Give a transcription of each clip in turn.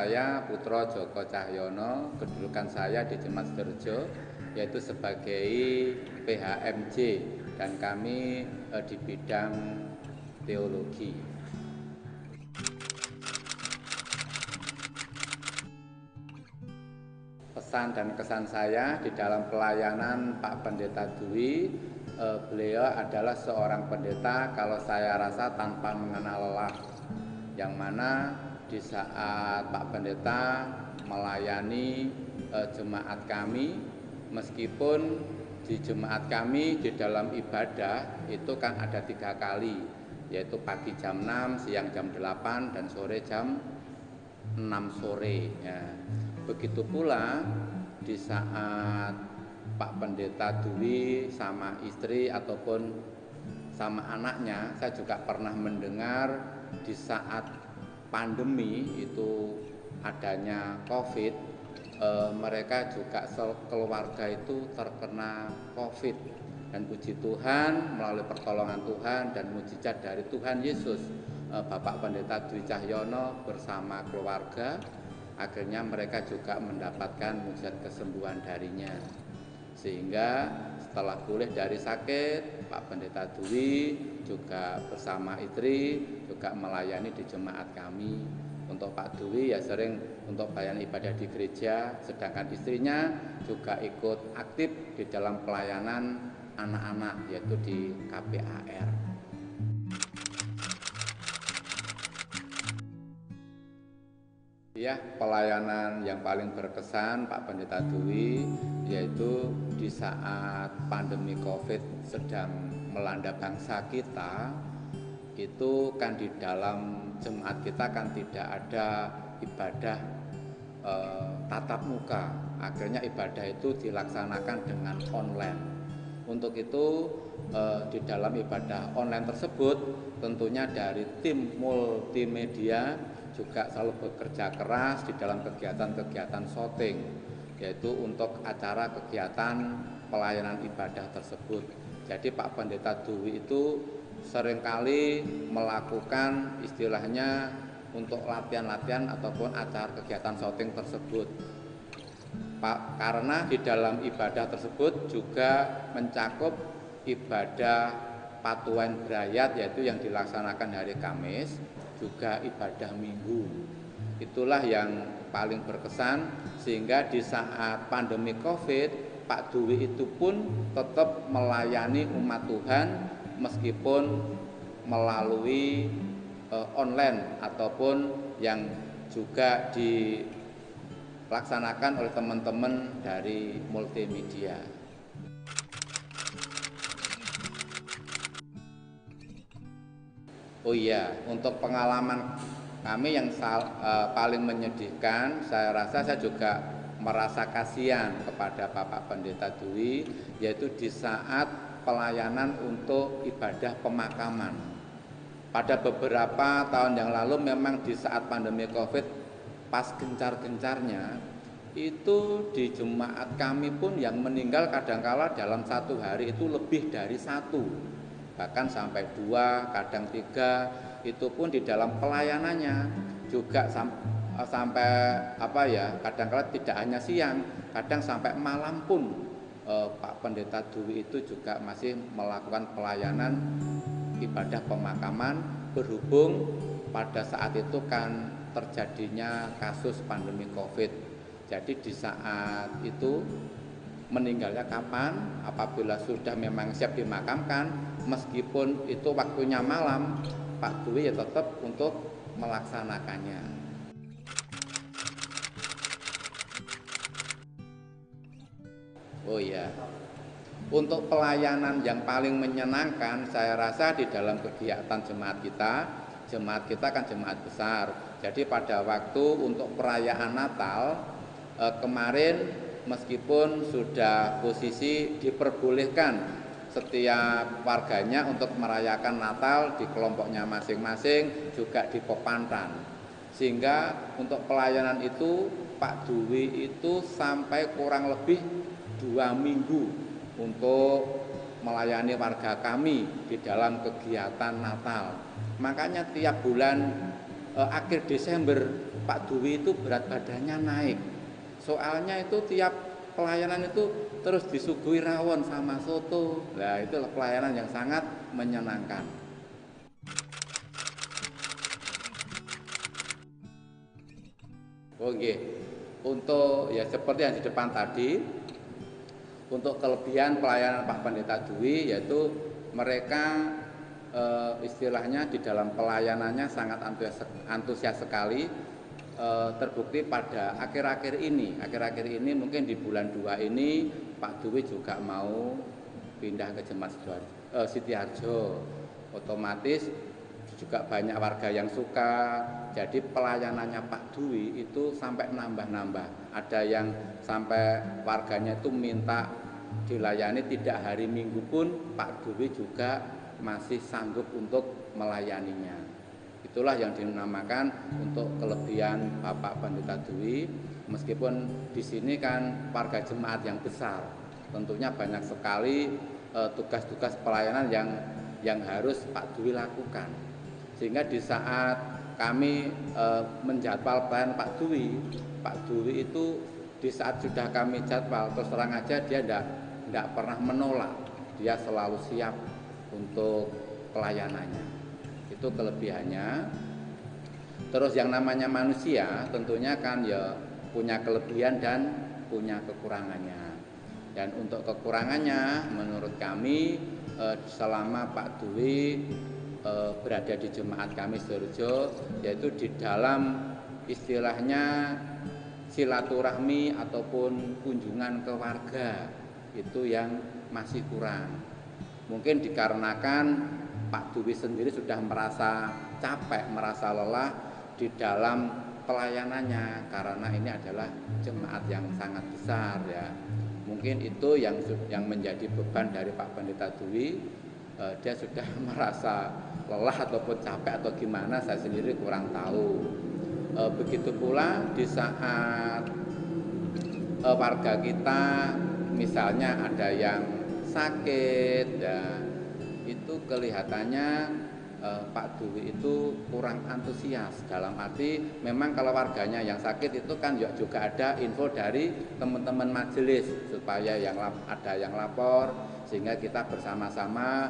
saya Putra Joko Cahyono, kedudukan saya di Jemaat Sidorejo yaitu sebagai PHMJ dan kami di bidang teologi. Pesan dan kesan saya di dalam pelayanan Pak Pendeta Dwi, beliau adalah seorang pendeta kalau saya rasa tanpa mengenal lelah, yang mana di saat Pak Pendeta melayani jemaat kami, meskipun di jemaat kami di dalam ibadah itu kan ada 3 kali, yaitu pagi jam 6, siang jam 8, dan sore jam 6 sore ya. Begitu pula di saat Pak Pendeta Dwi sama istri ataupun sama anaknya, saya juga pernah mendengar di saat pandemi itu adanya COVID, mereka juga keluarga itu terkena COVID, dan puji Tuhan melalui pertolongan Tuhan dan mujizat dari Tuhan Yesus, Bapak Pendeta Dwi Cahyono bersama keluarga akhirnya mereka juga mendapatkan mujizat kesembuhan darinya, sehingga setelah pulih dari sakit, Pak Pendeta Dwi juga bersama istri juga melayani di jemaat kami. Untuk Pak Dwi ya sering untuk pelayanan ibadah di gereja, sedangkan istrinya juga ikut aktif di dalam pelayanan anak-anak yaitu di KPAR. Ya, pelayanan yang paling berkesan Pak Pendeta Dwi yaitu di saat pandemi COVID sedang melanda bangsa kita, itu kan di dalam jemaat kita kan tidak ada ibadah tatap muka. Akhirnya ibadah itu dilaksanakan dengan online. Untuk itu di dalam ibadah online tersebut tentunya dari tim multimedia juga selalu bekerja keras di dalam kegiatan-kegiatan syuting, yaitu untuk acara kegiatan pelayanan ibadah tersebut. Jadi Pak Pendeta Dwi itu seringkali melakukan istilahnya untuk latihan-latihan ataupun acara kegiatan syuting tersebut. Pak, karena di dalam ibadah tersebut juga mencakup ibadah Patuan Brayat yaitu yang dilaksanakan hari Kamis, juga ibadah Minggu. Itulah yang paling berkesan, sehingga di saat pandemi COVID, Pak Dwi itu pun tetap melayani umat Tuhan meskipun melalui online ataupun yang juga dilaksanakan oleh teman-teman dari multimedia. Oh iya, untuk pengalaman kami yang paling menyedihkan, saya rasa saya juga merasa kasihan kepada Bapak Pendeta Dwi, yaitu di saat pelayanan untuk ibadah pemakaman. Pada beberapa tahun yang lalu memang di saat pandemi COVID, pas gencar-gencarnya, itu di jemaat kami pun yang meninggal kadangkala dalam 1 hari itu lebih dari 1. Bahkan sampai 2, kadang 3, itu pun di dalam pelayanannya juga sampai kadang-kala tidak hanya siang, kadang sampai malam pun Pak Pendeta Dwi itu juga masih melakukan pelayanan ibadah pemakaman, berhubung pada saat itu kan terjadinya kasus pandemi COVID. Jadi di saat itu meninggalnya kapan, apabila sudah memang siap dimakamkan, meskipun itu waktunya malam, Pak Dwi ya tetap untuk melaksanakannya. Oh iya, untuk pelayanan yang paling menyenangkan saya rasa di dalam kegiatan jemaat kita kan jemaat besar. Jadi pada waktu untuk perayaan Natal kemarin, meskipun sudah posisi diperbolehkan setiap warganya untuk merayakan Natal di kelompoknya masing-masing, juga di Pepantan, sehingga untuk pelayanan itu Pak Dwi itu sampai kurang lebih 2 minggu untuk melayani warga kami di dalam kegiatan Natal. Makanya tiap bulan akhir Desember Pak Dwi itu berat badannya naik. Soalnya itu tiap pelayanan itu terus disuguhi rawon sama soto. Nah, itulah pelayanan yang sangat menyenangkan. Oke, untuk ya seperti yang di depan tadi, untuk kelebihan pelayanan Pak Pendeta Dwi yaitu mereka istilahnya di dalam pelayanannya sangat antusias sekali, terbukti pada akhir-akhir ini mungkin di bulan 2 ini Pak Dwi juga mau pindah ke Jemaat Sitiharjo. Otomatis juga banyak warga yang suka. Jadi pelayanannya Pak Dwi itu sampai nambah-nambah. Ada yang sampai warganya itu minta dilayani tidak hari Minggu pun Pak Dwi juga masih sanggup untuk melayaninya. Itulah yang dinamakan untuk kelebihan Bapak Pendeta Dwi. Meskipun di sini kan warga jemaat yang besar, tentunya banyak sekali tugas-tugas pelayanan yang harus Pak Dwi lakukan. Sehingga di saat kami menjadwal pelayanan Pak Dwi itu di saat sudah kami jadwal, terus terang aja dia tidak pernah menolak, dia selalu siap untuk pelayanannya. Itu kelebihannya. Terus yang namanya manusia tentunya kan ya punya kelebihan dan punya kekurangannya. Dan untuk kekurangannya menurut kami selama Pak Dwi berada di jemaat kami Sidoarjo, yaitu di dalam istilahnya silaturahmi ataupun kunjungan ke warga itu yang masih kurang. Mungkin dikarenakan Pak Dwi sendiri sudah merasa capek, merasa lelah di dalam pelayanannya, karena ini adalah jemaat yang sangat besar ya. Mungkin itu yang menjadi beban dari Pak Pendeta Dwi. Dia sudah merasa lelah ataupun capek atau gimana, saya sendiri kurang tahu. Begitu pula di saat warga kita misalnya ada yang sakit ya, itu kelihatannya Pak Dwi itu kurang antusias. Dalam arti memang kalau warganya yang sakit itu kan juga ada info dari teman-teman majelis supaya ada yang lapor, sehingga kita bersama-sama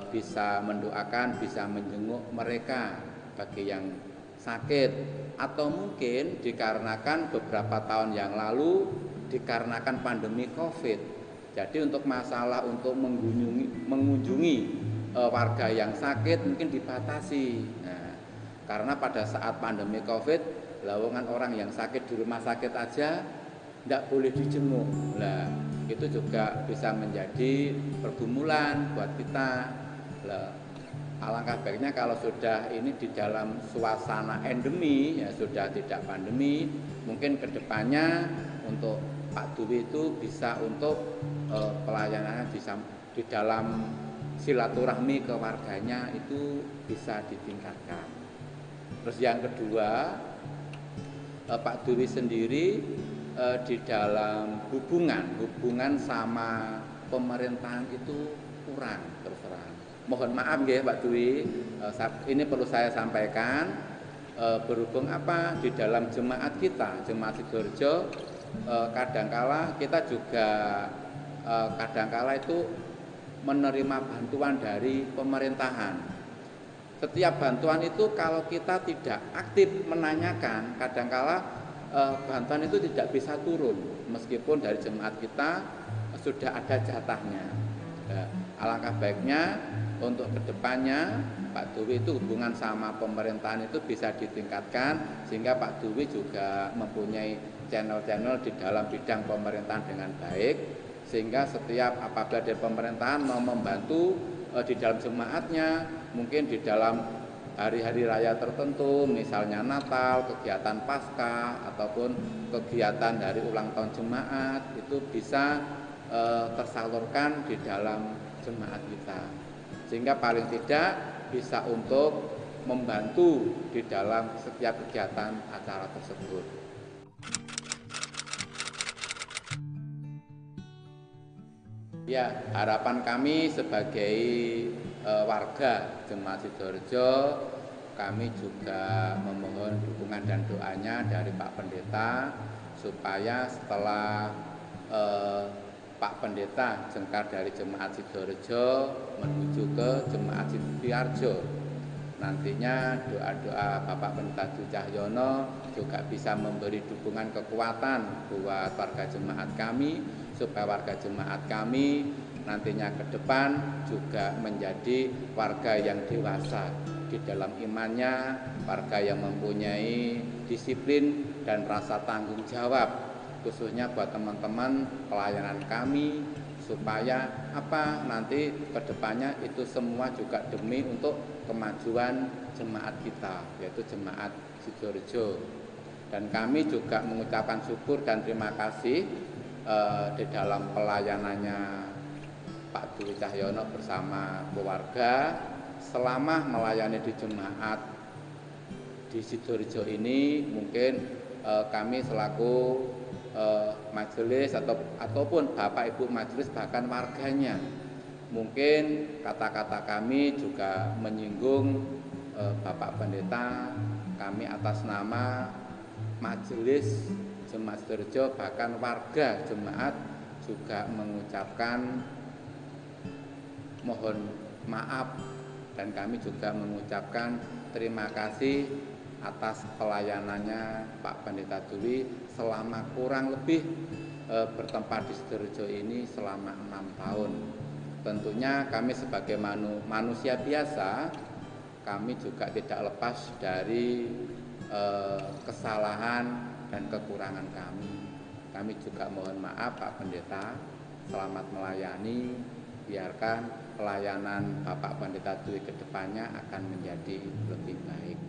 bisa mendoakan, bisa menjenguk mereka bagi yang sakit. Atau mungkin dikarenakan beberapa tahun yang lalu dikarenakan pandemi COVID, jadi untuk masalah untuk mengunjungi warga yang sakit mungkin dibatasi. Nah, karena pada saat pandemi COVID, lowongan orang yang sakit di rumah sakit aja tidak boleh dijenguk. Nah, itu juga bisa menjadi pergumulan buat kita. Nah, alangkah baiknya kalau sudah ini di dalam suasana endemi, ya sudah tidak pandemi, mungkin kedepannya untuk Pak Dwi itu bisa untuk pelayanannya di dalam silaturahmi ke warganya itu bisa ditingkatkan. Terus yang kedua, Pak Dwi sendiri di dalam hubungan sama pemerintahan itu kurang, terus terang. Mohon maaf ya Pak Dwi, ini perlu saya sampaikan, berhubung di dalam jemaat kita, Jemaat Sidoarjo, kadangkala kita juga kadangkala itu menerima bantuan dari pemerintahan. Setiap bantuan itu kalau kita tidak aktif menanyakan, kadangkala bantuan itu tidak bisa turun meskipun dari jemaat kita sudah ada jatahnya. Alangkah baiknya untuk kedepannya Pak Dwi itu hubungan sama pemerintahan itu bisa ditingkatkan, sehingga Pak Dwi juga mempunyai channel-channel di dalam bidang pemerintahan dengan baik, sehingga setiap apabila dari pemerintahan mau membantu di dalam jemaatnya, mungkin di dalam hari-hari raya tertentu, misalnya Natal, kegiatan Paskah, ataupun kegiatan dari ulang tahun jemaat, itu bisa tersalurkan di dalam jemaat kita, sehingga paling tidak bisa untuk membantu di dalam setiap kegiatan acara tersebut. Ya, harapan kami sebagai warga Jemaat Sidoarjo, kami juga memohon dukungan dan doanya dari Pak Pendeta supaya setelah Pak Pendeta jengkar dari Jemaat Sidorejo menuju ke Jemaat Sidoarjo. Nantinya doa-doa Bapak Pendeta Dwi Cahyono juga bisa memberi dukungan kekuatan buat warga jemaat kami, supaya warga jemaat kami nantinya ke depan juga menjadi warga yang dewasa di dalam imannya, warga yang mempunyai disiplin dan rasa tanggung jawab, khususnya buat teman-teman pelayanan kami, supaya nanti kedepannya itu semua juga demi untuk kemajuan jemaat kita, yaitu Jemaat Sidorejo. Dan kami juga mengucapkan syukur dan terima kasih di dalam pelayanannya Pak Dwi Cahyono bersama keluarga selama melayani di jemaat di Sidorejo ini. Mungkin kami selaku majelis ataupun Bapak Ibu majelis, bahkan warganya, mungkin kata-kata kami juga menyinggung Bapak Pendeta. Kami atas nama majelis Jemaat Sidorejo, bahkan warga jemaat juga mengucapkan mohon maaf, dan kami juga mengucapkan terima kasih atas pelayanannya Pak Pendeta Dwi selama kurang lebih bertempat di Sidorejo ini selama 6 tahun. Tentunya kami sebagai manusia biasa, kami juga tidak lepas dari kesalahan dan kekurangan kami. Kami juga mohon maaf Pak Pendeta, selamat melayani. Biarkan pelayanan Bapak Pendeta Dwi ke depannya akan menjadi lebih baik.